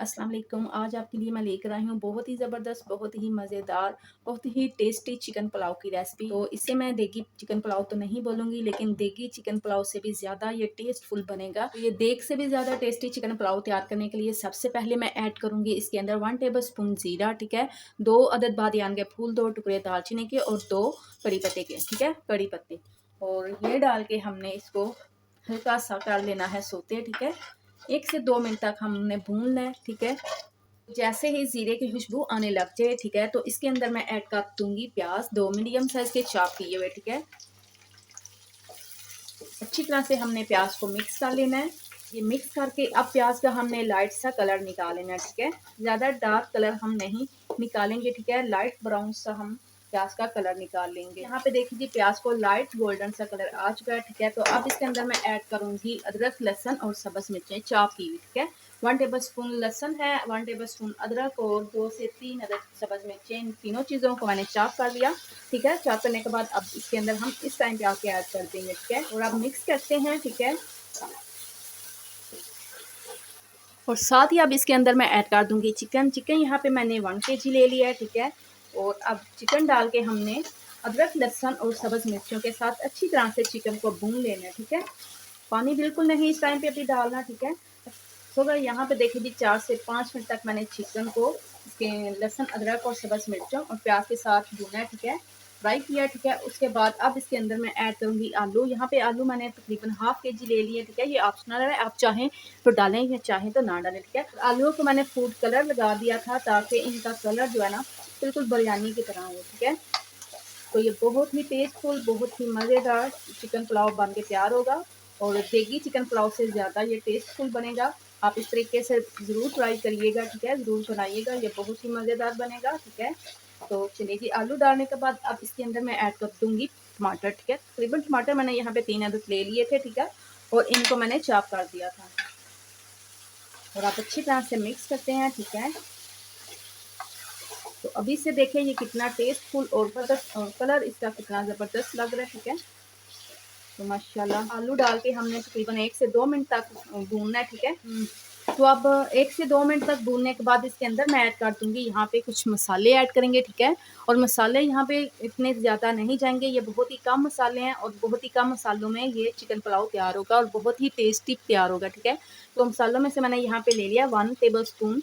अस्सलाम वालेकुम। आज आपके लिए मैं लेकर आई हूँ बहुत ही ज़बरदस्त, बहुत ही मज़ेदार, बहुत ही टेस्टी चिकन पुलाव की रेसिपी। तो इसे मैं देगी चिकन पुलाव तो नहीं बोलूँगी, लेकिन देगी चिकन पुलाव से भी ज़्यादा ये टेस्टफुल बनेगा। तो ये देग से भी ज़्यादा टेस्टी चिकन पुलाव तैयार करने के लिए सबसे पहले मैं ऐड करूँगी इसके अंदर 1 टेबल स्पून ज़ीरा, ठीक है, 2 अदद बादियान के फूल, 2 टुकड़े दालचीनी के और 2 कड़ी पत्ते के, ठीक है, कड़ी पत्ते। और ये डाल के हमने इसको हल्का सा कर लेना है सोते, ठीक है। 1 से 2 मिनट तक हमने भूनना है, ठीक है। जैसे ही ज़ीरे की खुशबू आने लग जाए, ठीक है, तो इसके अंदर मैं ऐड कर दूँगी प्याज, 2 मीडियम साइज़ के चॉप किए हुए, ठीक है। अच्छी तरह से हमने प्याज को मिक्स कर लेना है। ये मिक्स करके अब प्याज का हमने लाइट सा कलर निकाल लेना है, ठीक है। ज़्यादा डार्क कलर हम नहीं निकालेंगे, ठीक है। लाइट ब्राउन सा हम प्याज का कलर निकाल लेंगे। यहाँ पे देख लीजिए प्याज को लाइट गोल्डन सा कलर आ चुका है, ठीक है। तो अब इसके अंदर मैं ऐड करूँगी अदरक, लहसुन और सब्ज़ मिर्चें चॉप की हुई, ठीक है। 1 टेबल स्पून लहसुन है, 1 टेबल स्पून अदरक और 2 से 3 अदद सब्ज़ मिर्चें, इन तीनों चीज़ों को मैंने चॉप कर लिया, ठीक है। चॉप करने के बाद अब इसके अंदर हम इस टाइम पे आके ऐड कर देंगे, ठीक है। और अब मिक्स करते हैं, ठीक है। और साथ ही अब इसके अंदर मैं ऐड कर दूंगी चिकन। चिकन यहाँ पे मैंने 1 केजी ले लिया है, ठीक है। और अब चिकन डाल के हमने अदरक, लहसुन और सब्ज़ मिर्चों के साथ अच्छी तरह से चिकन को भून लेना है, ठीक है। पानी बिल्कुल नहीं इस टाइम पे अभी डालना, ठीक है। तो अगर यहाँ पे देखिए जी 4 से 5 मिनट तक मैंने चिकन को इसके लहसुन, अदरक और सब्ज़ मिर्चों और प्याज के साथ भूना है, ठीक है, फ्राई किया, ठीक है। उसके बाद अब इसके अंदर मैं ऐड करूँगी आलू। यहाँ पे आलू मैंने तकरीबन हाफ़ केजी ले लिए, ठीक है। ये ऑप्शनल है, आप चाहें तो डालें या चाहें तो ना डालें, ठीक है। आलूओं को मैंने फूड कलर लगा दिया था ताकि इनका कलर जो है ना बिल्कुल बिरयानी की तरह हो, ठीक है। तो ये बहुत ही टेस्टफुल, बहुत ही मज़ेदार चिकन पुलाव बन के तैयार होगा और देगी चिकन पुलाव से ज़्यादा ये टेस्टफुल बनेगा। आप इस तरीके से ज़रूर ट्राई करिएगा, ठीक है, ज़रूर बनाइएगा, ये बहुत ही मज़ेदार बनेगा, ठीक है। तो चलिए जी, आलू डालने के बाद अब इसके अंदर मैं ऐड कर दूँगी टमाटर, ठीक है। तकरीबन टमाटर मैंने यहाँ पे 3 अदद ले लिए थे, ठीक है, और इनको मैंने चॉप कर दिया था। और आप अच्छी तरह से मिक्स करते हैं, ठीक है। तो अभी से देखें ये कितना टेस्टफुल और कलर इसका कितना ज़बरदस्त लग रहा है, ठीक है। तो माशाल्लाह आलू डाल के हमने तकरीबन 1 से 2 मिनट तक भूनना है, ठीक है। तो अब 1 से 2 मिनट तक भूनने के बाद इसके अंदर मैं ऐड कर दूँगी यहाँ पे कुछ मसाले ऐड करेंगे, ठीक है। और मसाले यहाँ पे इतने ज़्यादा नहीं जाएँगे, ये बहुत ही कम मसाले हैं और बहुत ही कम मसालों में ये चिकन पुलाव तैयार होगा और बहुत ही टेस्टी तैयार होगा, ठीक है। तो मसालों में से मैंने यहाँ पे ले लिया 1 टेबल स्पून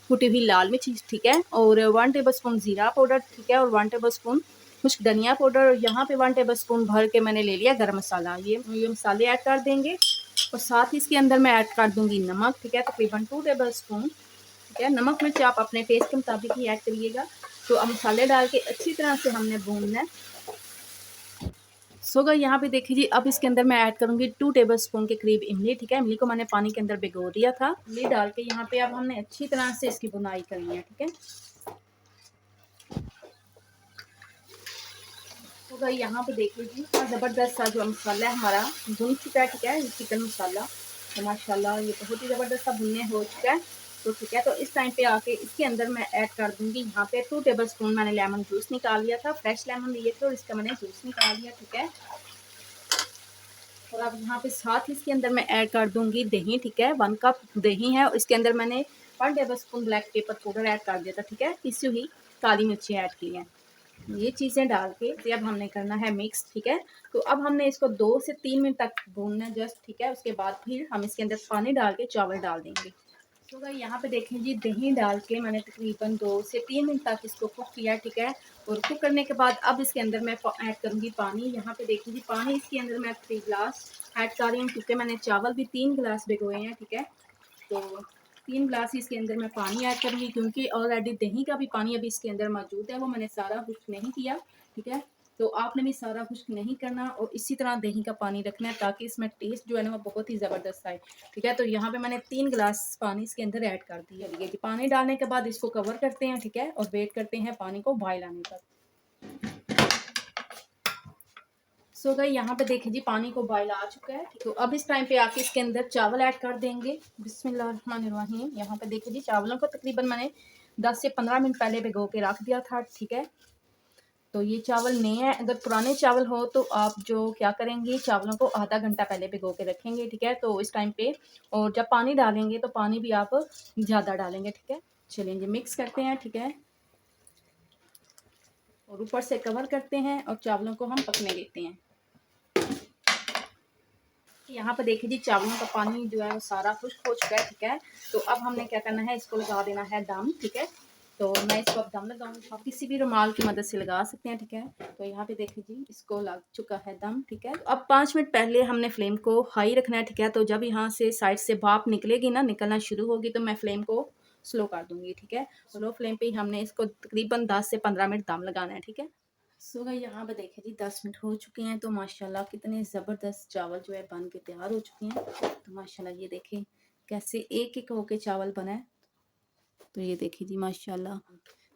कुटी हुई लाल मिर्च, ठीक है, और 1 टेबल स्पून ज़ीरा पाउडर, ठीक है, और 1 टेबल स्पून खुश्क धनिया पाउडर, और यहाँ पे 1 टेबल स्पून भर के मैंने ले लिया गरम मसाला। ये मसाले ऐड कर देंगे और साथ ही इसके अंदर मैं ऐड कर दूँगी नमक, ठीक है, तकरीबन 2 टेबल स्पून, ठीक है। नमक मिर्च आप अपने टेस्ट के मुताबिक ही ऐड करिएगा। तो अब मसाले डाल के अच्छी तरह से हमने भूनना है। सो गाइस यहाँ पे देखिए जी, अब इसके अंदर मैं ऐड करूँगी 2 टेबल स्पून के करीब इमली, ठीक है। इमली को मैंने पानी के अंदर भिगो दिया था। इमली डाल के यहाँ पे अब हमने अच्छी तरह से इसकी भुनाई करनी है, ठीक है। तो गाइस यहाँ पे देख लीजिए ज़बरदस्त सा जो मसाला है हमारा भुन चुका है, ठीक है, चिकन मसाला। तो माशाल्लाह ये बहुत ही ज़बरदस्त सा भुनने हो चुका है। तो ठीक है, तो इस टाइम पे आके इसके अंदर मैं ऐड कर दूँगी यहाँ पे 2 टेबल स्पून मैंने लेमन जूस निकाल लिया था। फ्रेश लेमन लिए थे और इसका मैंने जूस निकाल लिया, ठीक है। और अब यहाँ पे साथ ही इसके अंदर मैं ऐड कर दूँगी दही, ठीक है। 1 कप दही है और इसके अंदर मैंने 1 table spoon black pepper powder add कर दिया था, ठीक है। पिसी हुई काली मिर्ची ऐड की हैं। ये चीज़ें डाल के फिर अब हमने करना है मिक्स, ठीक है। तो अब हमने इसको 2 से 3 मिनट तक भूनना है जस्ट, ठीक है। उसके बाद फिर हम इसके अंदर पानी डाल के चावल डाल देंगे। तो गाइस यहाँ पे देखें जी, दही डाल के मैंने तकरीबन 2 से 3 मिनट तक इसको कुक किया, ठीक है। और कुक करने के बाद अब इसके अंदर मैं ऐड करूँगी पानी। यहाँ पे देखें जी, पानी इसके अंदर मैं 3 गिलास ऐड कर रही हूँ क्योंकि मैंने चावल भी 3 गिलास भिगोए हैं, ठीक है। तो 3 गिलास इसके अंदर मैं पानी ऐड करूँगी क्योंकि ऑलरेडी दही का भी पानी अभी इसके अंदर मौजूद है, वो मैंने सारा खुश्क नहीं किया, ठीक है। तो आपने भी सारा खुश्क नहीं करना और इसी तरह दही का पानी रखना है ताकि इसमें टेस्ट जो है ना वो बहुत ही ज़बरदस्त आए, ठीक है। तो यहाँ पे मैंने 3 गिलास पानी इसके अंदर ऐड कर दिया। ये पानी डालने के बाद इसको कवर करते हैं, ठीक है, और वेट करते हैं पानी को बॉयल आने तक। सो गई यहाँ पे देखिए जी, पानी को बॉयल आ चुका है। तो अब इस टाइम पे आके इसके अंदर चावल ऐड कर देंगे। बिस्मिल्लाहिर्रहमानिर्रहीम। यहाँ पे देखिए जी, चावलों को तकरीबन मैंने 10 से 15 मिनट पहले भिगो के रख दिया था, ठीक है। तो ये चावल नए हैं, अगर पुराने चावल हो तो आप जो क्या करेंगे, चावलों को आधा घंटा पहले भिगो के रखेंगे, ठीक है। तो इस टाइम पे, और जब पानी डालेंगे तो पानी भी आप ज़्यादा डालेंगे, ठीक है। चलिए जी मिक्स करते हैं, ठीक है, और ऊपर से कवर करते हैं और चावलों को हम पकने देते हैं। यहाँ पर देखिए जी चावलों का पानी जो है वो सारा खुश्क हो चुका है, ठीक है। तो अब हमने क्या करना है, इसको लगा देना है दम, ठीक है। तो मैं इसको अब दम लगाऊंगी, आप किसी भी रुमाल की मदद से लगा सकते हैं, ठीक है। तो यहाँ पे देखिए जी इसको लग चुका है दम, ठीक है। अब 5 मिनट पहले हमने फ्लेम को हाई रखना है, ठीक है। तो जब यहाँ से साइड से भाप निकलेगी ना, निकलना शुरू होगी, तो मैं फ्लेम को स्लो कर दूंगी, ठीक है। स्लो फ्लेम पे ही हमने इसको तकरीबन 10 से 15 मिनट दम लगाना है, ठीक है। सो गाइस यहाँ पे देखिए जी 10 मिनट हो चुके हैं। तो माशाल्लाह कितने ज़बरदस्त चावल जो है बन के तैयार हो चुके हैं। तो माशाल्लाह ये देखें कैसे एक एक होके चावल बना है। तो ये देखिए जी माशाल्लाह,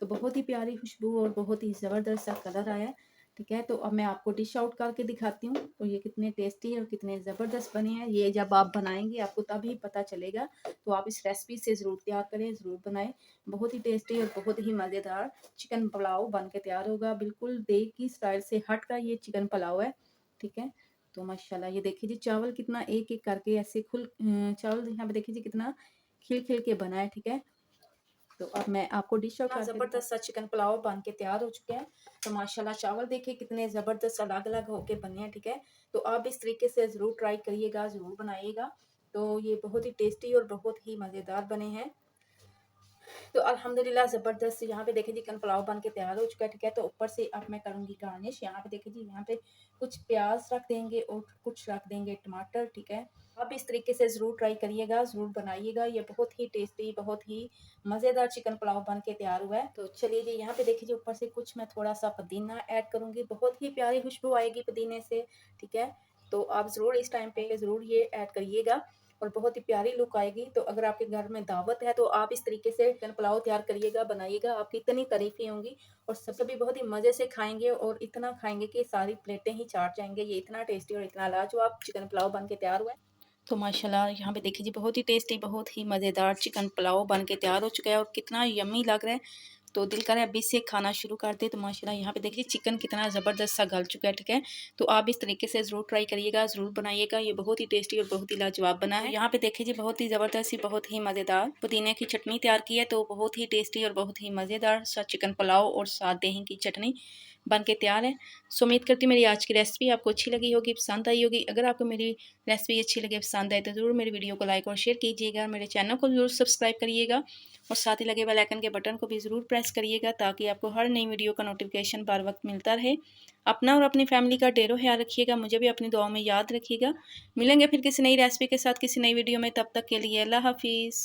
तो बहुत ही प्यारी खुशबू और बहुत ही ज़बरदस्त सा कलर आया है, ठीक है। तो अब मैं आपको डिश आउट करके दिखाती हूँ। तो ये कितने टेस्टी और कितने ज़बरदस्त बने हैं, ये जब आप बनाएंगे आपको तभी पता चलेगा। तो आप इस रेसिपी से ज़रूर तैयार करें, ज़रूर बनाएं। बहुत ही टेस्टी और बहुत ही मज़ेदार चिकन पुलाव बन के तैयार होगा। बिल्कुल देग की स्टाइल से हट कर ये चिकन पुलाव है, ठीक है। तो माशाल्लाह ये देखिए जी चावल कितना एक एक करके ऐसे चावल यहाँ पे देखिए जी कितना खिल खिल के बना है, ठीक है। तो अब मैं आपको डिश आउट करके ज़बरदस्त सा चिकन पुलाव बन के तैयार हो चुके हैं। तो माशाल्लाह चावल देखिए कितने ज़बरदस्त अलग अलग होके बने हैं, ठीक है। तो आप इस तरीके से ज़रूर ट्राई करिएगा, ज़रूर बनाइएगा। तो ये बहुत ही टेस्टी और बहुत ही मज़ेदार बने हैं। तो अल्हम्दुलिल्लाह ज़बरदस्त यहाँ पे देखिए जी चिकन पुलाव बन के तैयार हो चुका है, ठीक है। तो ऊपर से अब मैं करूँगी गार्निश। यहाँ पे देखिए जी यहाँ पे कुछ प्याज रख देंगे और कुछ रख देंगे टमाटर, ठीक है। आप इस तरीके से ज़रूर ट्राई करिएगा, ज़रूर बनाइएगा। ये बहुत ही टेस्टी, बहुत ही मज़ेदार चिकन पुलाव बन के तैयार हुआ है। तो चलिए जी यहाँ पे देखिए जी ऊपर से कुछ मैं थोड़ा सा पुदीना ऐड करूँगी, बहुत ही प्यारी खुशबू आएगी पुदीने से, ठीक है। तो आप ज़रूर इस टाइम पे ज़रूर ये ऐड करिएगा और बहुत ही प्यारी लुक आएगी। तो अगर आपके घर में दावत है तो आप इस तरीके से चिकन पुलाव तैयार करिएगा, बनाइएगा, आपकी इतनी तारीफें होंगी और सभी बहुत ही मज़े से खाएंगे और इतना खाएंगे कि सारी प्लेटें ही चाट जाएंगे। ये इतना टेस्टी और इतना लाजवाब चिकन पुलाव बन के तैयार हुआ है। तो माशाल्लाह यहाँ पे देखिए जी बहुत ही टेस्टी, बहुत ही मज़ेदार चिकन पुलाव बन के तैयार हो चुका है और कितना यम्मी लग रहा है। तो दिल कर रहा है अभी से खाना शुरू कर दे। तो माशाल्लाह यहाँ पे देखिए चिकन कितना ज़बरदस्त सा गल चुका है, ठीक है। तो आप इस तरीके से ज़रूर ट्राई करिएगा, ज़रूर बनाइएगा। ये बहुत ही टेस्टी और बहुत ही लाजवाब बना है। यहाँ पे देखिए जी बहुत ही ज़बरदस्त सी, बहुत ही मज़ेदार पुदीने की चटनी तैयार की है। तो बहुत ही टेस्टी और बहुत ही मज़ेदार सा चिकन पुलाव और साथ दही की चटनी बन के तैयार है। सो उम्मीद करती हूँ मेरी आज की रेसिपी आपको अच्छी लगी होगी, पसंद आई होगी। अगर आपको मेरी रेसिपी अच्छी लगे, पसंद आए तो ज़रूर मेरी वीडियो को लाइक और शेयर कीजिएगा। मेरे चैनल को ज़रूर सब्सक्राइब करिएगा और साथ ही लगे बेल आइकन के बटन को भी ज़रूर प्रेस करिएगा ताकि आपको हर नई वीडियो का नोटिफिकेशन बार वक्त मिलता रहे। अपना और अपनी फैमिली का ढेरों ख्याल रखिएगा, मुझे भी अपनी दुआओं में याद रखिएगा। मिलेंगे फिर किसी नई रेसिपी के साथ किसी नई वीडियो में, तब तक के लिए अल्लाह हाफिज़।